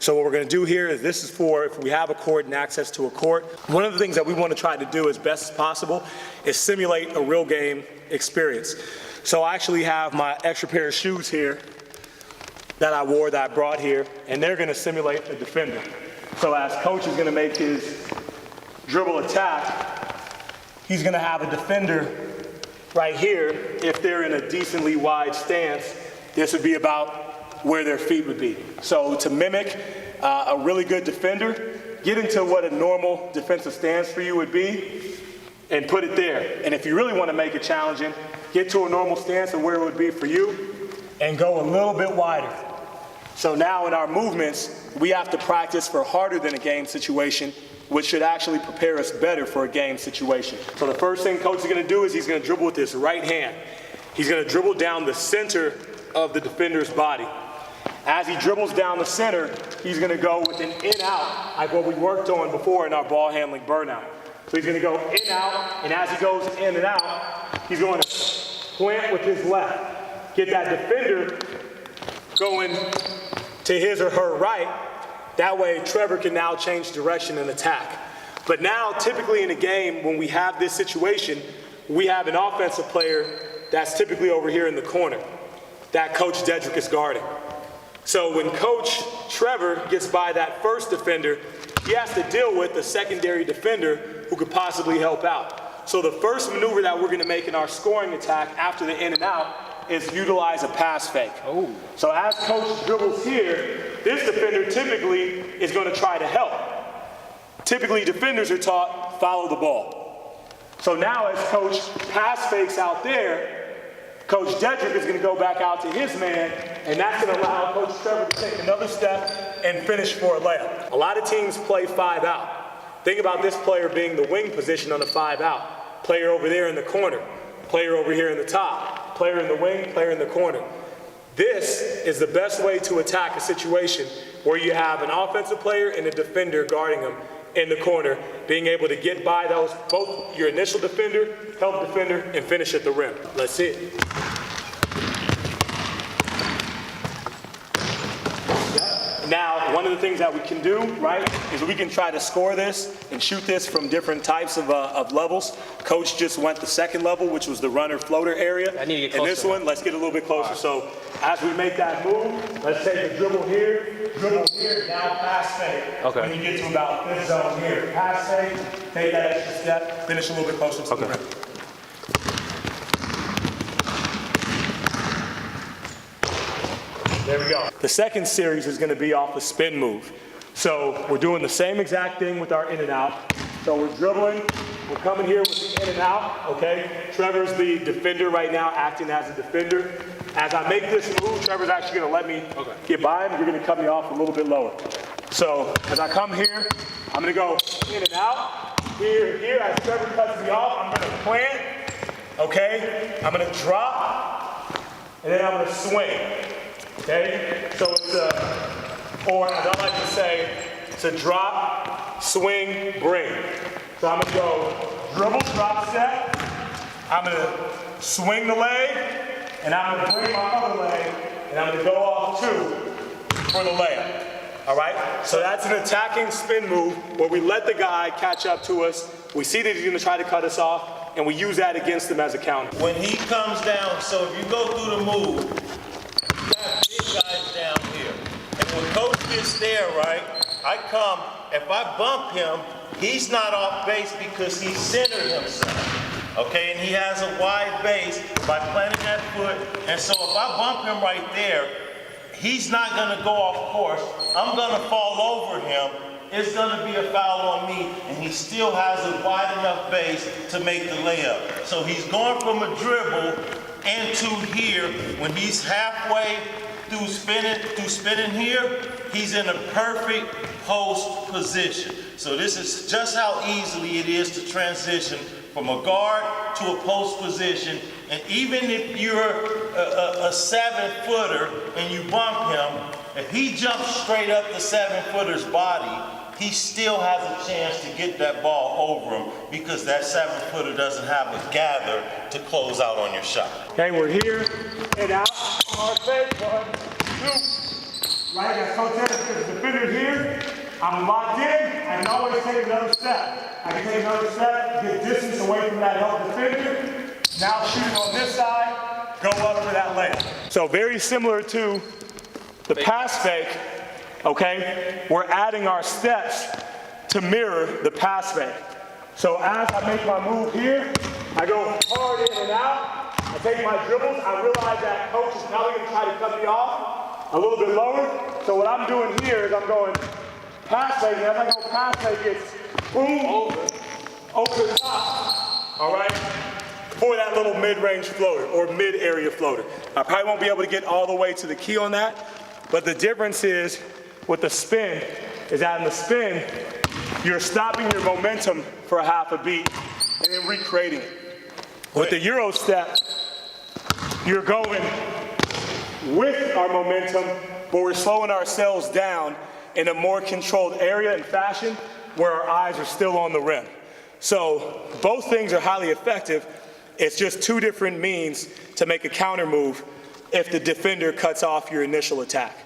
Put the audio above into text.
So what we're going to do here is, this is for if we have a court and access to a court. One of the things that we want to try to do as best as possible is simulate a real game experience. So I actually have my extra pair of shoes here that I wore, that I brought here, and they're going to simulate a defender. So as coach is going to make his dribble attack, he's going to have a defender right here. If they're in a decently wide stance, this would be about where their feet would be. So to mimic a really good defender, get into what a normal defensive stance for you would be and put it there. And if you really want to make it challenging, get to a normal stance of where it would be for you and go a little bit wider. So now in our movements, we have to practice for harder than a game situation, which should actually prepare us better for a game situation. So the first thing coach is going to do is he's going to dribble with his right hand. He's going to dribble down the center of the defender's body. As he dribbles down the center, he's going to go with an in-out, like what we worked on before in our ball handling burnout. So he's going to go in-out, and as he goes in and out, he's going to plant with his left. Get that defender going to his or her right. That way, Trevor can now change direction and attack. But now, typically in a game, when we have this situation, we have an offensive player that's typically over here in the corner that Coach Dedrick is guarding. So when Coach Trevor gets by that first defender, he has to deal with the secondary defender who could possibly help out. So the first maneuver that we're going to make in our scoring attack after the in and out is utilize a pass fake. Oh. So as Coach dribbles here, this defender typically is going to try to help. Typically defenders are taught, follow the ball. So now as Coach pass fakes out there, Coach Dedrick is going to go back out to his man, and that's going to allow Coach Trevor to take another step and finish for a layup. A lot of teams play 5 out. Think about this player being the wing position on the 5 out. Player over there in the corner, player over here in the top, player in the wing, player in the corner. This is the best way to attack a situation where you have an offensive player and a defender guarding them in the corner, being able to get by those, both your initial defender, help defender, and finish at the rim. Let's see it. Now, one of the things that we can do, right, is we can try to score this and shoot this from different types of levels. Coach just went the second level, which was the runner floater area. I need to get closer. And this one, let's get a little bit closer. Right. So as we make that move, let's take a dribble here, now pass fake. Okay. When you get to about this zone here, pass fake, take that extra step, finish a little bit closer to the rim. There we go. The second series is going to be off the spin move. So we're doing the same exact thing with our in and out. So we're dribbling, we're coming here with the in and out, okay? Trevor's the defender right now, acting as a defender. As I make this move, Trevor's actually going to let me get by him. You're going to cut me off a little bit lower. So as I come here, I'm going to go in and out. Here, as Trevor cuts me off, I'm going to plant, okay? I'm going to drop, and then I'm going to swing. Okay, so it's or as I like to say, it's a drop, swing, bring. So I'm gonna go dribble, drop step, I'm gonna swing the leg, and I'm gonna bring my other leg, and I'm gonna go off 2 for the layup. All right, so that's an attacking spin move where we let the guy catch up to us, we see that he's gonna try to cut us off, and we use that against him as a counter. When he comes down, so if you go through the move, guys down here. And when coach gets there, right, I come, if I bump him, he's not off base because he centered himself. Okay, and he has a wide base by planting that foot. And so if I bump him right there, he's not gonna go off course. I'm gonna fall over him. It's gonna be a foul on me, and he still has a wide enough base to make the layup. So he's going from a dribble into here. When he's halfway through spinning here, he's in a perfect post position. So this is just how easily it is to transition from a guard to a post position. And even if you're a 7-footer and you bump him, if he jumps straight up the 7-footer's body, he still has a chance to get that ball over him because that 7-footer doesn't have a gather to close out on your shot. Okay, we're here and out. Our fake, 1, 2. Right, as Coach said, the defender's here. I'm locked in, I can always take another step. I can take another step, get distance away from that help defender. Now shooting on this side, go up for that layup. So very similar to the pass fake, okay? We're adding our steps to mirror the pass fake. So as I make my move here, I go hard in and out. I take my dribbles. I realize that coach is probably going to try to cut me off a little bit lower. So what I'm doing here is I'm going pass fake. And as I go pass fake, it's boom, over the top. All right? For that little mid-range floater or mid-area floater. I probably won't be able to get all the way to the key on that. But the difference is with the spin is that in the spin, you're stopping your momentum for a half a beat and then recreating it. With the Euro step, you're going with our momentum, but we're slowing ourselves down in a more controlled area and fashion where our eyes are still on the rim. So both things are highly effective. It's just two different means to make a counter move if the defender cuts off your initial attack.